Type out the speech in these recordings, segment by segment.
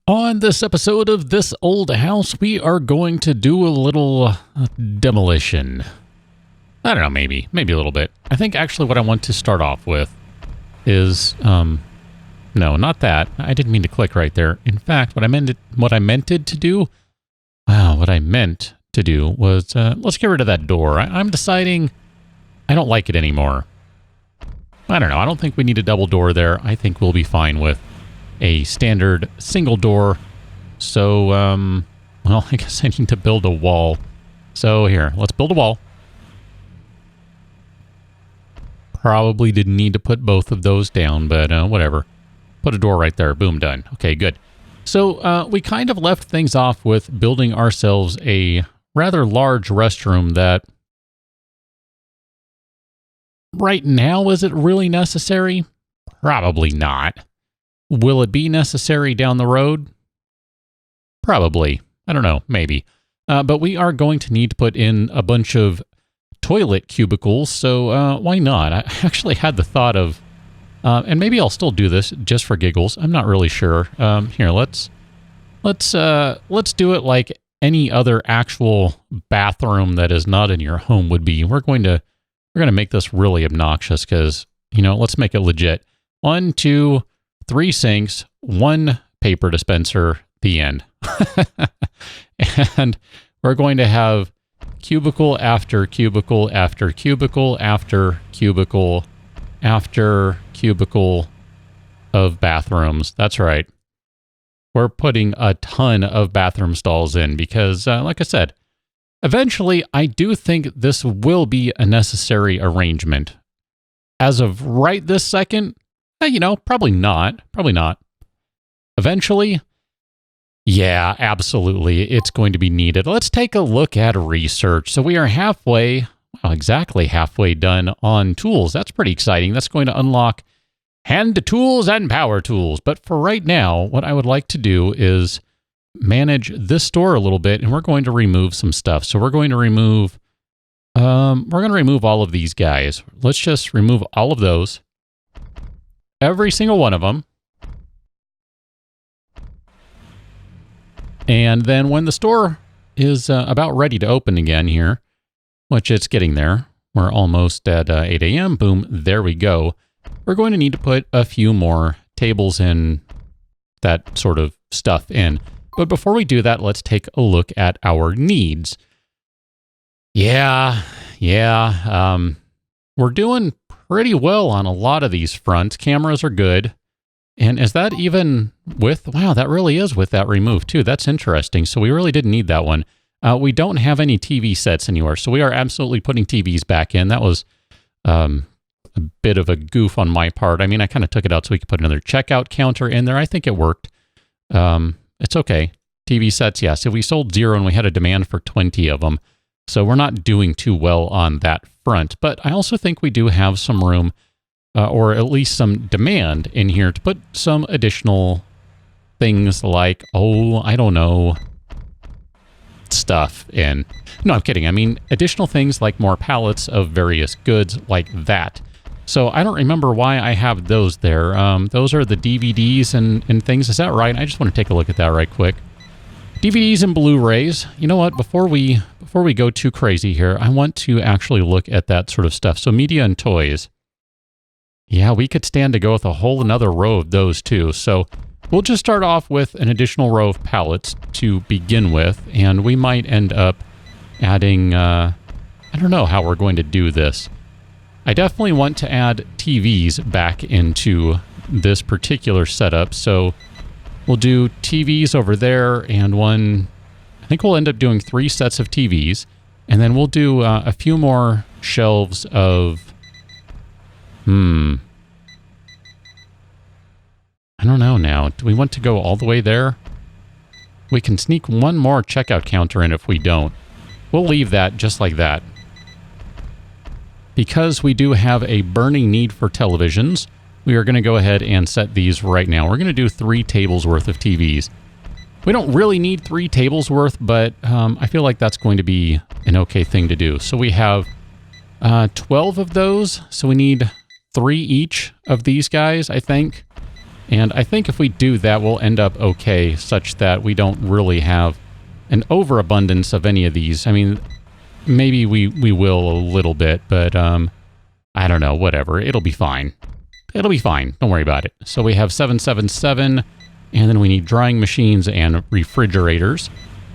On this episode of This Old House, we are going to do a little demolition. I don't know, maybe a little bit. I think actually what I want to start off with is, no, not that. I didn't mean to click right there. In fact, what I meant to do was, let's get rid of that door. I'm deciding I don't like it anymore. I don't know. I don't think we need a double door there. I think we'll be fine with a standard single door. So, well, I guess I need to build a wall. So here, let's build a wall. Probably didn't need to put both of those down, but whatever. Put a door right there. Boom, done. Okay, good. So we kind of left things off with building ourselves a rather large restroom that right now, is it really necessary? Probably not. Will it be necessary down the road? Probably. I don't know, maybe. But we are going to need to put in a bunch of toilet cubicles, so why not? I actually had the thought of, and maybe I'll still do this just for giggles. I'm not really sure. Here, let's do it like any other actual bathroom that is not in your home would be. We're going to make this really obnoxious because, let's make it legit. 1, 2, 3 sinks, 1 paper dispenser, the end. And we're going to have cubicle after cubicle after cubicle after cubicle after cubicle of bathrooms. That's right. We're putting a ton of bathroom stalls in because, like I said, eventually I do think this will be a necessary arrangement. As of right this second, probably not. Probably not. Eventually, yeah, absolutely. It's going to be needed. Let's take a look at research. So we are exactly halfway done on tools. That's pretty exciting. That's going to unlock hand tools and power tools. But for right now, what I would like to do is manage this store a little bit, and we're going to remove some stuff. So we're going to remove all of these guys. Let's just remove all of those. Every single one of them. And then when the store is about ready to open again here, which it's getting there, we're almost at 8 a.m. Boom, there we go. We're going to need to put a few more tables and that sort of stuff in. But before we do that, let's take a look at our needs. Yeah. We're doing pretty well on a lot of these fronts. Cameras are good. And is that even with, wow, that really is with that remove too. That's interesting. So we really didn't need that one. We don't have any TV sets anywhere. So we are absolutely putting TVs back in. That was a bit of a goof on my part. I mean, I kind of took it out so we could put another checkout counter in there. I think it worked. It's okay. TV sets, yes. So we sold 0 and we had a demand for 20 of them. So we're not doing too well on that front. But I also think we do have some room, or at least some demand in here to put some additional things like, I don't know, stuff in. No, I'm kidding. I mean, additional things like more pallets of various goods like that. So I don't remember why I have those there. Those are the DVDs and things. Is that right? I just want to take a look at that right quick. DVDs and Blu-rays. You know what? Before we go too crazy here, I want to actually look at that sort of stuff. So media and toys. Yeah, we could stand to go with a whole another row of those too. So we'll just start off with an additional row of pallets to begin with, and we might end up adding, I don't know how we're going to do this. I definitely want to add TVs back into this particular setup. So we'll do TVs over there and one, I think we'll end up doing 3 sets of TVs. And then we'll do a few more shelves of, I don't know now. Do we want to go all the way there? We can sneak one more checkout counter in if we don't. We'll leave that just like that. Because we do have a burning need for televisions, we are going to go ahead and set these right now. We're going to do 3 tables worth of TVs. We don't really need 3 tables worth, but I feel like that's going to be an okay thing to do. So we have 12 of those, so we need 3 each of these guys, I think. And I think if we do that, we'll end up okay, such that we don't really have an overabundance of any of these. I mean, maybe we will a little bit, but I don't know, whatever. It'll be fine. It'll be fine. Don't worry about it. So we have 777, and then we need drying machines and refrigerators.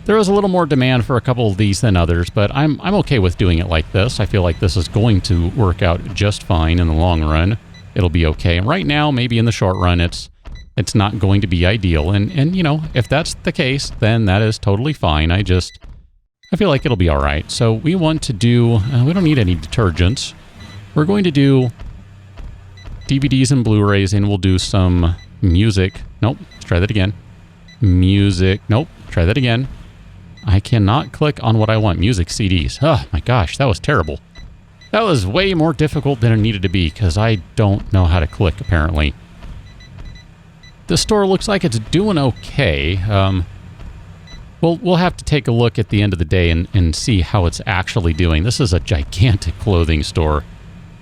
There is a little more demand for a couple of these than others, but I'm okay with doing it like this. I feel like this is going to work out just fine in the long run. It'll be okay. And right now, maybe in the short run, it's not going to be ideal. And you know, if that's the case, then that is totally fine. I feel like it'll be all right. So we want to do, we don't need any detergents. We're going to do DVDs and Blu-rays, and we'll do some music. Nope, let's try that again. Music, nope, try that again. I cannot click on what I want. Music CDs. Oh my gosh, that was terrible. That was way more difficult than it needed to be, because I don't know how to click, apparently. The store looks like it's doing okay. We'll have to take a look at the end of the day and see how it's actually doing. This is a gigantic clothing store.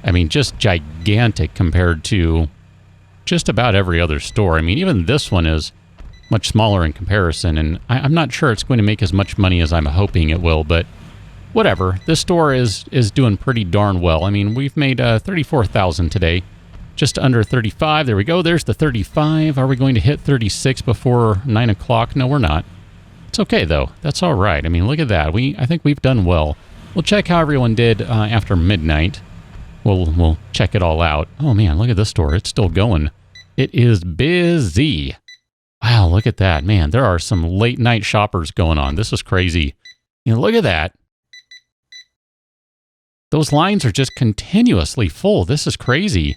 I mean, just gigantic compared to just about every other store. I mean, even this one is much smaller in comparison, and I'm not sure it's going to make as much money as I'm hoping it will, but whatever. This store is doing pretty darn well. I mean, we've made $34,000 today. Just under 35. There we go. There's the 35. Are we going to hit 36 before 9 o'clock? No, we're not. It's okay, though. That's all right. I mean, look at that. I think we've done well. We'll check how everyone did after midnight. We'll check it all out. Oh, man, look at this store. It's still going. It is busy. Wow, look at that. Man, there are some late-night shoppers going on. This is crazy. You know, look at that. Those lines are just continuously full. This is crazy.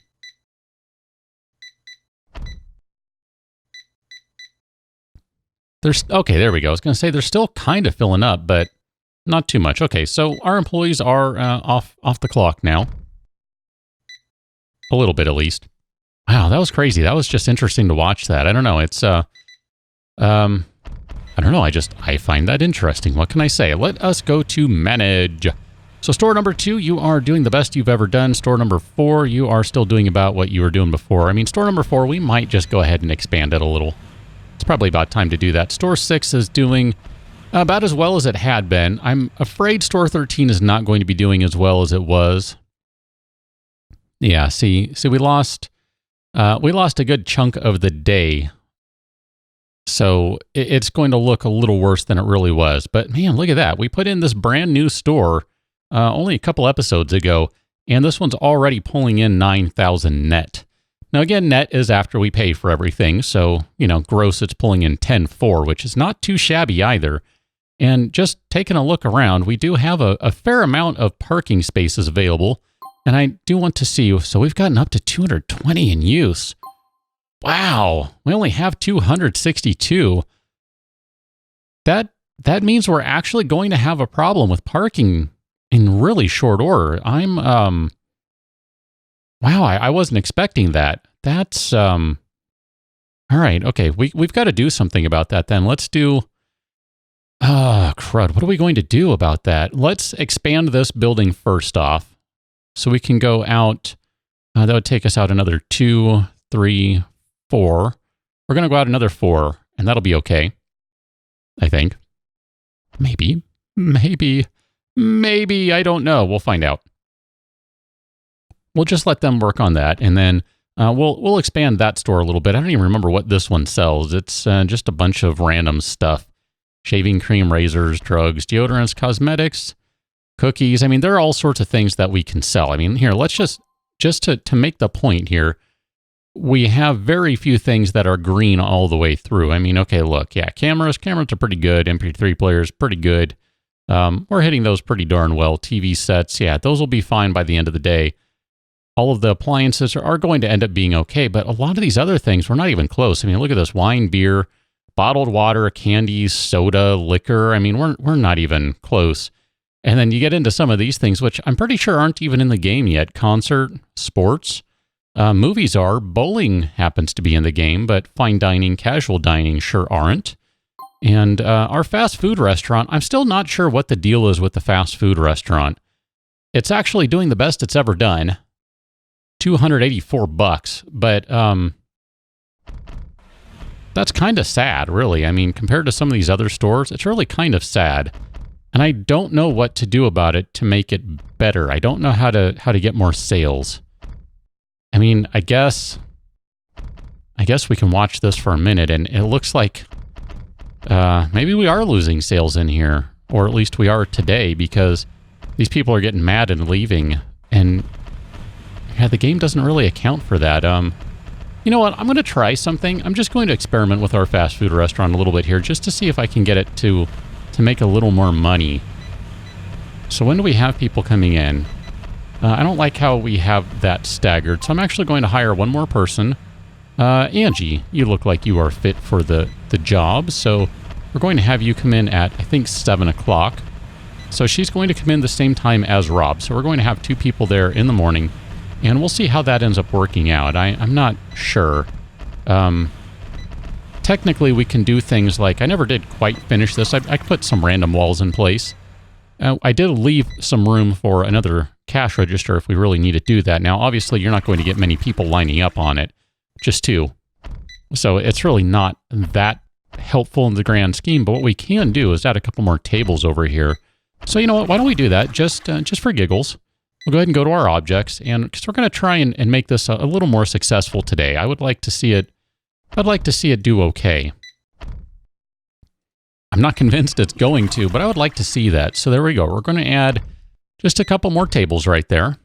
Okay, there we go. I was going to say they're still kind of filling up, but not too much. Okay, so our employees are off the clock now. A little bit, at least. Wow, that was crazy. That was just interesting to watch that. I don't know. It's, I don't know. I find that interesting. What can I say? Let us go to manage. So store number 2, you are doing the best you've ever done. Store number 4, you are still doing about what you were doing before. I mean, store number 4, we might just go ahead and expand it a little. It's probably about time to do that. Store 6 is doing about as well as it had been. I'm afraid store 13 is not going to be doing as well as it was. Yeah, see, we lost a good chunk of the day. So it's going to look a little worse than it really was. But man, look at that. We put in this brand new store only a couple episodes ago, and this one's already pulling in 9,000 net. Now again, net is after we pay for everything. So, you know, gross, it's pulling in 10.4, which is not too shabby either. And just taking a look around, we do have a fair amount of parking spaces available. And I do want to see, so we've gotten up to 220 in use. Wow, we only have 262. That means we're actually going to have a problem with parking in really short order. Wow, I wasn't expecting that. That's, all right, okay, we've got to do something about that then. Let's do, crud, what are we going to do about that? Let's expand this building first off. So we can go out, that would take us out another 2, 3, 4. We're going to go out another 4, and that'll be okay, I think. Maybe, I don't know. We'll find out. We'll just let them work on that, and then we'll expand that store a little bit. I don't even remember what this one sells. It's just a bunch of random stuff. Shaving cream, razors, drugs, deodorants, cosmetics, cookies. I mean, there are all sorts of things that we can sell. I mean, here, let's just to make the point here, we have very few things that are green all the way through. I mean, okay, look, yeah, cameras are pretty good. MP3 players, pretty good. We're hitting those pretty darn well. TV sets, yeah, those will be fine by the end of the day. All of the appliances are going to end up being okay, but a lot of these other things, we're not even close. I mean, look at this, wine, beer, bottled water, candies, soda, liquor. I mean, we're not even close. And then you get into some of these things, which I'm pretty sure aren't even in the game yet. Concert, sports, movies are. Bowling happens to be in the game, but fine dining, casual dining sure aren't. And our fast food restaurant, I'm still not sure what the deal is with the fast food restaurant. It's actually doing the best it's ever done. $284, but that's kind of sad, really. I mean, compared to some of these other stores, it's really kind of sad. And I don't know what to do about it to make it better. I don't know how to get more sales. I mean, I guess we can watch this for a minute, and it looks like maybe we are losing sales in here, or at least we are today, because these people are getting mad and leaving, and yeah, the game doesn't really account for that. You know what? I'm going to try something. I'm just going to experiment with our fast food restaurant a little bit here, just to see if I can get it to make a little more money. So when do we have people coming in? I don't like how we have that staggered, so I'm actually going to hire one more person. Angie, you look like you are fit for the job, so we're going to have you come in at, I think, 7 o'clock. So she's going to come in the same time as Rob, so we're going to have 2 people there in the morning, and we'll see how that ends up working out. I'm not sure. Technically, we can do things like, I never did quite finish this. I put some random walls in place. I did leave some room for another cash register if we really need to do that. Now, obviously, you're not going to get many people lining up on it. Just 2. So it's really not that helpful in the grand scheme, but what we can do is add a couple more tables over here. So you know what, why don't we do that, just for giggles. We'll go ahead and go to our objects, and because we're going to try and make this a little more successful today. I'd like to see it do okay. I'm not convinced it's going to, but I would like to see that. So there we go. We're going to add just a couple more tables right there.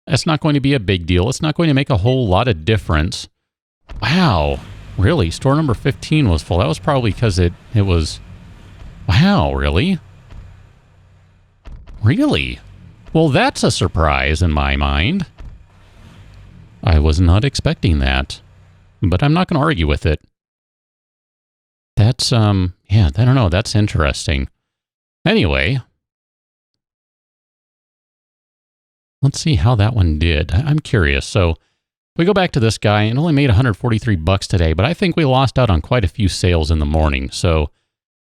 That's not going to be a big deal. It's not going to make a whole lot of difference. Wow. Really? Store number 15 was full. That was probably because it was... Wow, really? Really? Well, that's a surprise in my mind. I was not expecting that. But I'm not going to argue with it. That's, yeah, I don't know. That's interesting. Anyway... Let's see how that one did. I'm curious. So we go back to this guy and only made $143 today, but I think we lost out on quite a few sales in the morning. So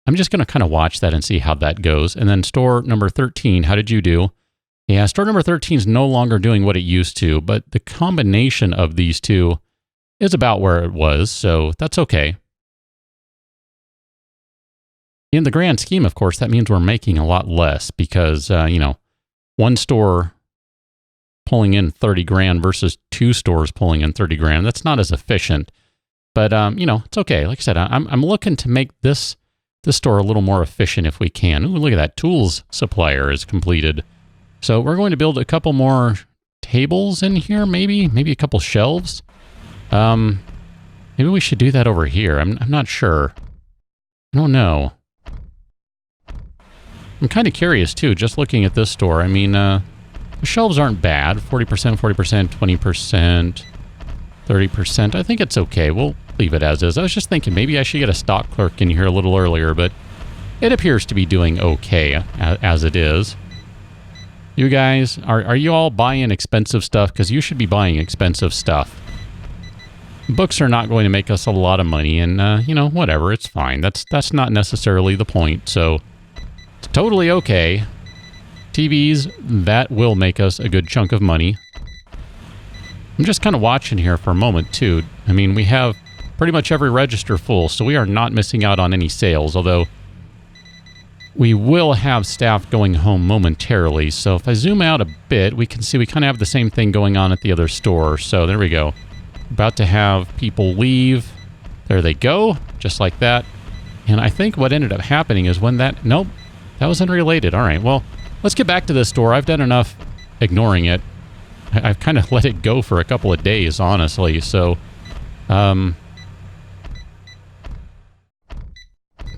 I'm just going to kind of watch that and see how that goes. And then store number 13, how did you do? Yeah, store number 13 is no longer doing what it used to, but the combination of these two is about where it was, so that's okay. In the grand scheme, of course, that means we're making a lot less because, you know, one store pulling in 30 grand versus 2 stores pulling in 30 grand. That's not as efficient, but, you know, it's okay. Like I said, I'm looking to make this store a little more efficient if we can. Ooh, look at that. Tools supplier is completed. So we're going to build a couple more tables in here, maybe a couple shelves. Maybe we should do that over here. I'm not sure. I don't know. I'm kind of curious too, just looking at this store. I mean, the shelves aren't bad. 40%, 40%, 20%, 30%. I think it's okay. We'll leave it as is. I was just thinking maybe I should get a stock clerk in here a little earlier, but it appears to be doing okay as it is. You guys, are you all buying expensive stuff? Because you should be buying expensive stuff. Books are not going to make us a lot of money, and, you know, whatever, it's fine. That's not necessarily the point, so it's totally okay. TVs, that will make us a good chunk of money. I'm just kind of watching here for a moment, too. I mean, we have pretty much every register full, so we are not missing out on any sales, although we will have staff going home momentarily. So if I zoom out a bit, we can see we kind of have the same thing going on at the other store. So there we go. About to have people leave. There they go, just like that. And I think what ended up happening is when that... Nope, that was unrelated. All right, well, let's get back to this store. I've done enough ignoring it. I've kind of let it go for a couple of days, honestly. So,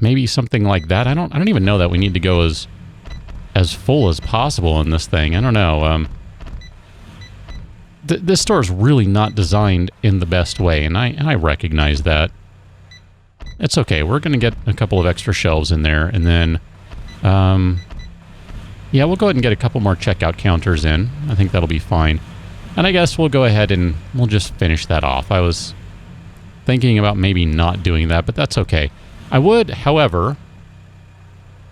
maybe something like that. I don't even know that we need to go as full as possible in this thing. I don't know. This store is really not designed in the best way, and I recognize that. It's okay. We're going to get a couple of extra shelves in there, and then, yeah, we'll go ahead and get a couple more checkout counters in. I think that'll be fine. And I guess we'll go ahead and we'll just finish that off. I was thinking about maybe not doing that, but that's okay. I would, however,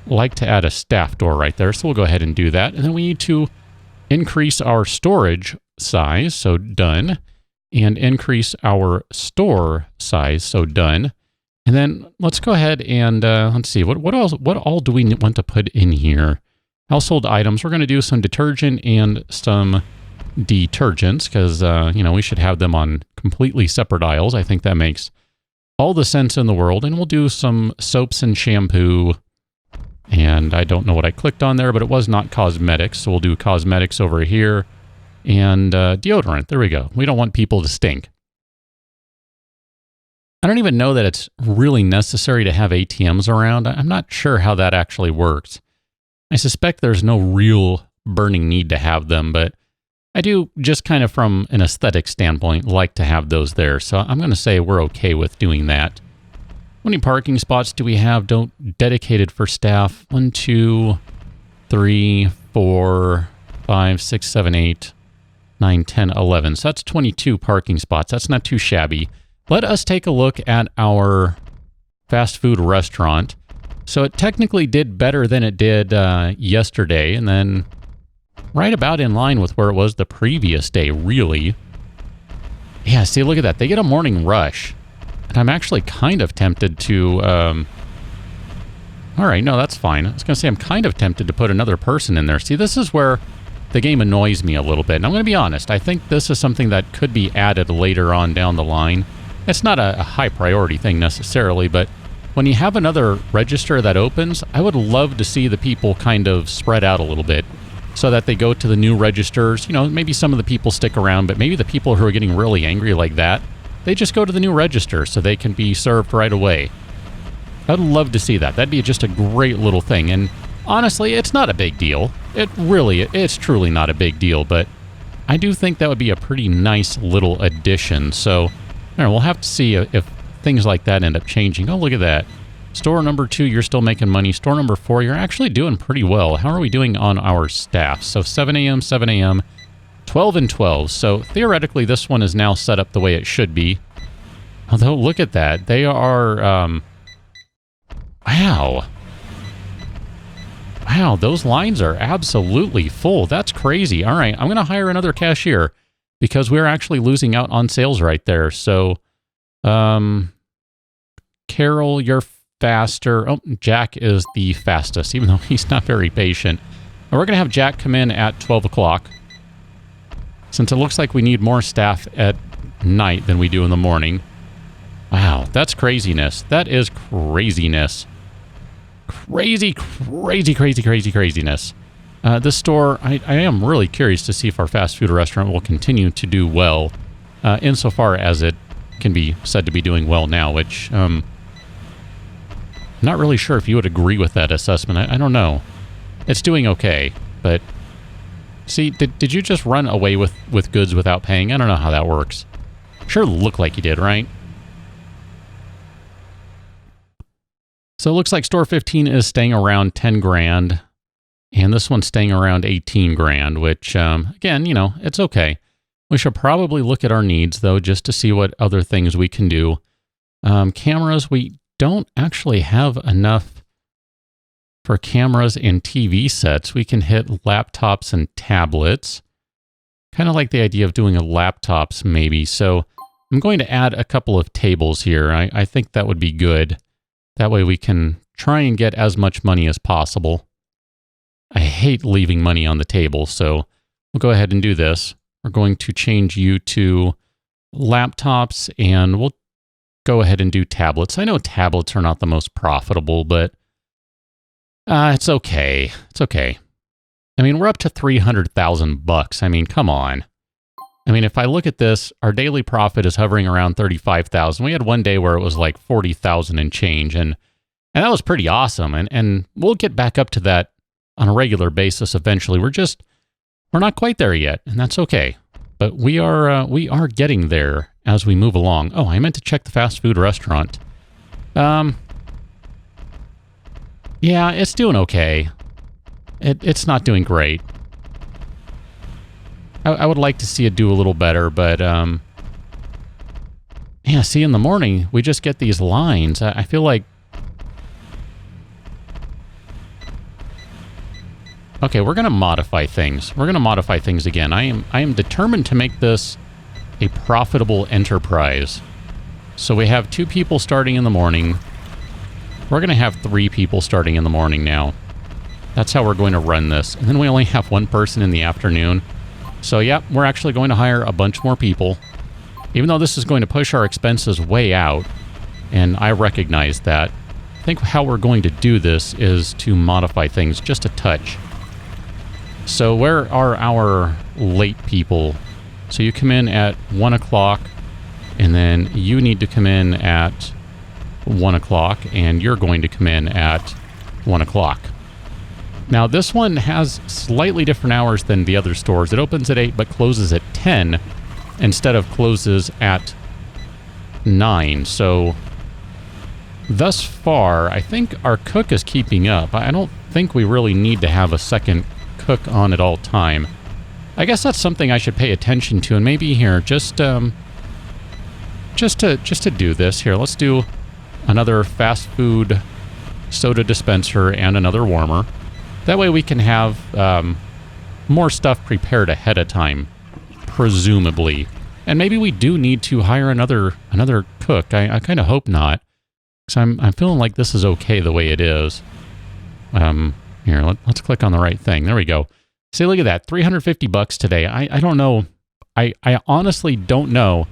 like to add a staff door right there, so we'll go ahead and do that. And then we need to increase our storage size, so done. and increase our store size. So done. And then let's go ahead and let's see, what all do we want to put in here? Household items. We're going to do some detergent and some detergents because, we should have them on completely separate aisles. I think that makes all the sense in the world. And we'll do some soaps and shampoo. And I don't know what I clicked on there, but it was not cosmetics. So we'll do cosmetics over here and deodorant. There we go. We don't want people to stink. I don't even know that it's really necessary to have ATMs around. I'm not sure how that actually works. I suspect there's no real burning need to have them, but I do, just kind of from an aesthetic standpoint, like to have those there. So I'm going to say we're okay with doing that. How many parking spots do we have dedicated for staff? 1, 2, 3, 4, 5, 6, 7, 8, 9, 10, 11. So that's 22 parking spots. That's not too shabby. Let us take a look at our fast food restaurant. So it technically did better than it did yesterday, and then right about in line with where it was the previous day, really. Yeah, see, look at that. They get a morning rush. And I'm actually kind of tempted to... all right, no, that's fine. I was going to say I'm kind of tempted to put another person in there. See, this is where the game annoys me a little bit. And I'm going to be honest. I think this is something that could be added later on down the line. It's not a high priority thing necessarily, but when you have another register that opens, I would love to see the people kind of spread out a little bit so that they go to the new registers. Maybe some of the people stick around, but maybe the people who are getting really angry like that, they just go to the new register so they can be served right away. I'd love to see that. That'd be just a great little thing. And honestly, it's not a big deal. It's truly not a big deal, but I do think that would be a pretty nice little addition. So we'll have to see if things like that end up changing. Oh, look at that. Store number 2, you're still making money. Store number 4, you're actually doing pretty well. How are we doing on our staff? So 7 a.m., 7 a.m., 12 and 12. So theoretically, this one is now set up the way it should be. Although, look at that. They are, wow. Wow, those lines are absolutely full. That's crazy. All right, I'm going to hire another cashier because we're actually losing out on sales right there. So, Carol, you're faster. Oh, Jack is the fastest, even though he's not very patient. And we're going to have Jack come in at 12 o'clock. Since it looks like we need more staff at night than we do in the morning. Wow, that's craziness. That is craziness. Craziness. This store, I am really curious to see if our fast food restaurant will continue to do well, insofar as it can be said to be doing well now, which I'm not really sure if you would agree with that assessment. I don't know. It's doing okay, but see, did you just run away with goods without paying? I don't know how that works. Sure looked like you did, right? So it looks like store 15 is staying around 10 grand, and this one's staying around 18 grand, which, again, it's okay. We should probably look at our needs, though, just to see what other things we can do. Cameras, we don't actually have enough for cameras and TV sets. We can hit laptops and tablets. Kind of like the idea of doing a laptops, maybe. So I'm going to add a couple of tables here. I think that would be good. That way we can try and get as much money as possible. I hate leaving money on the table, so we'll go ahead and do this. We're going to change you to laptops, and we'll go ahead and do tablets. I know tablets are not the most profitable, but it's okay. It's okay. I mean, we're up to $300,000. I mean, come on. I mean, if I look at this, our daily profit is hovering around 35,000. We had one day where it was like 40,000 and change, and that was pretty awesome. And we'll get back up to that on a regular basis eventually. We're not quite there yet, and that's okay. But we are getting there as we move along. Oh, I meant to check the fast food restaurant. Yeah, it's doing okay. It's not doing great. I would like to see it do a little better, but yeah, see, in the morning, we just get these lines. I feel like... Okay, we're going to modify things. We're going to modify things again. I am determined to make this a profitable enterprise. So we have 2 people starting in the morning. We're going to have 3 people starting in the morning now. That's how we're going to run this. And then we only have 1 person in the afternoon. So yeah, we're actually going to hire a bunch more people. Even though this is going to push our expenses way out, and I recognize that, I think how we're going to do this is to modify things just a touch. So where are our late people? So you come in at 1 o'clock, and then you need to come in at 1 o'clock, and you're going to come in at 1 o'clock. Now, this one has slightly different hours than the other stores. It opens at 8 but closes at 10 instead of closes at 9. So, thus far, I think our cook is keeping up. I don't think we really need to have a second cook on at all time. I guess that's something I should pay attention to, and maybe here, just to do this here, let's do another fast food soda dispenser and another warmer. That way we can have more stuff prepared ahead of time, presumably. And maybe we do need to hire another cook. I kind of hope not, because I'm feeling like this is okay the way it is. Here, let's click on the right thing. There we go. See, look at that, $350 today. I don't know. I honestly don't know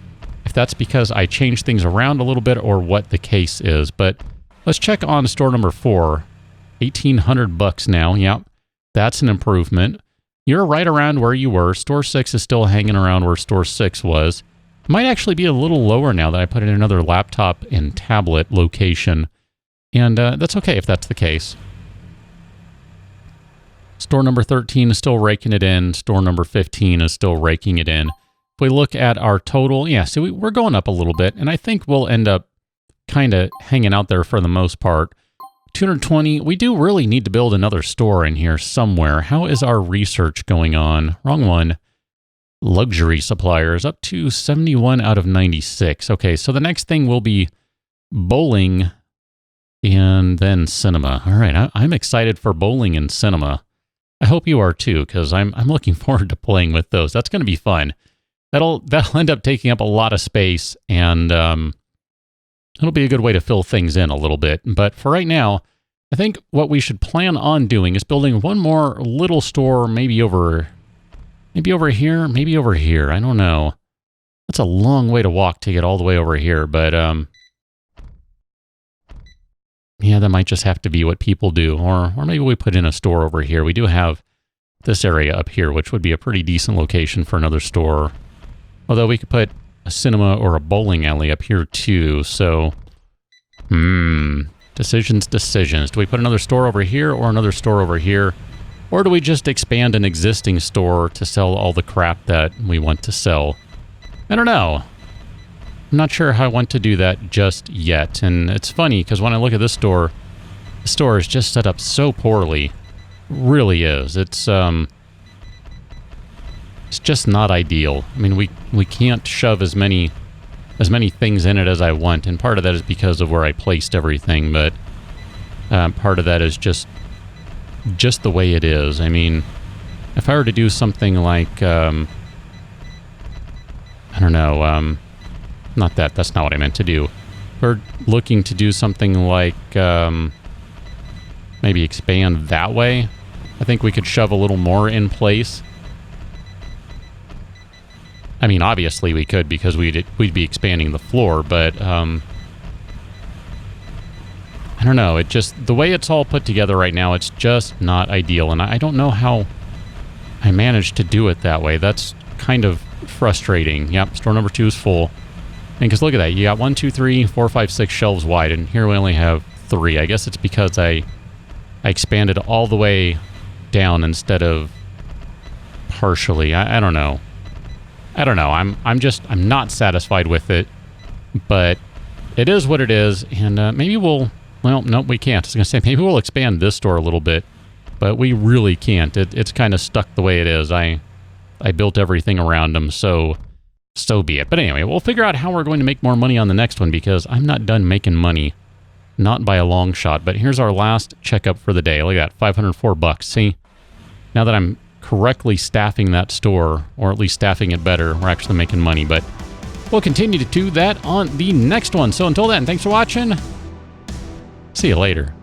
if that's because I changed things around a little bit or what the case is. But let's check on store number 4. $1,800 now. Yep, that's an improvement. You're right around where you were. Store 6 is still hanging around where store 6 was. Might actually be a little lower now that I put in another laptop and tablet location. And that's okay if that's the case. Store number 13 is still raking it in. Store number 15 is still raking it in. If we look at our total, yeah, so we're going up a little bit, and I think we'll end up kind of hanging out there for the most part. 220, we do really need to build another store in here somewhere. How is our research going on? Wrong one. Luxury suppliers, up to 71 out of 96. Okay, so the next thing will be bowling and then cinema. All right, I'm excited for bowling and cinema. I hope you are too, because I'm looking forward to playing with those. That's going to be fun. That'll end up taking up a lot of space, and it'll be a good way to fill things in a little bit. But for right now, I think what we should plan on doing is building one more little store, maybe over here, maybe over here. I don't know. That's a long way to walk to get all the way over here, but yeah, that might just have to be what people do. Or maybe we put in a store over here. We do have this area up here, which would be a pretty decent location for another store. Although we could put a cinema or a bowling alley up here too. So, decisions. Do we put another store over here or another store over here? Or do we just expand an existing store to sell all the crap that we want to sell? I don't know. I'm not sure how I want to do that just yet. And it's funny because when I look at this store, the store is just set up so poorly. It really is. It's just not ideal. I mean, we can't shove as many things in it as I want, and part of that is because of where I placed everything, but part of that is just the way it is. I mean, if I were to do something like I don't know, not that. That's not what I meant to do. We're looking to do something like maybe expand that way. I think we could shove a little more in place. I mean, obviously we could because we'd be expanding the floor, but I don't know. It just, the way it's all put together right now, it's just not ideal, and I don't know how I managed to do it that way. That's kind of frustrating. Yep, store number 2 is full. And because look at that, you got 1, 2, 3, 4, 5, 6 shelves wide, and here we only have 3. I guess it's because I expanded all the way down instead of partially. I don't know. I'm not satisfied with it, but it is what it is, and maybe well, nope, we can't. I was going to say, maybe we'll expand this store a little bit, but we really can't. It's kind of stuck the way it is. I built everything around them, so be it. But anyway, we'll figure out how we're going to make more money on the next one, because I'm not done making money. Not by a long shot, but here's our last checkup for the day. Look at that, $504. See? Now that I'm correctly staffing that store, or at least staffing it better. We're actually making money, but we'll continue to do that on the next one. So until then, thanks for watching. See you later.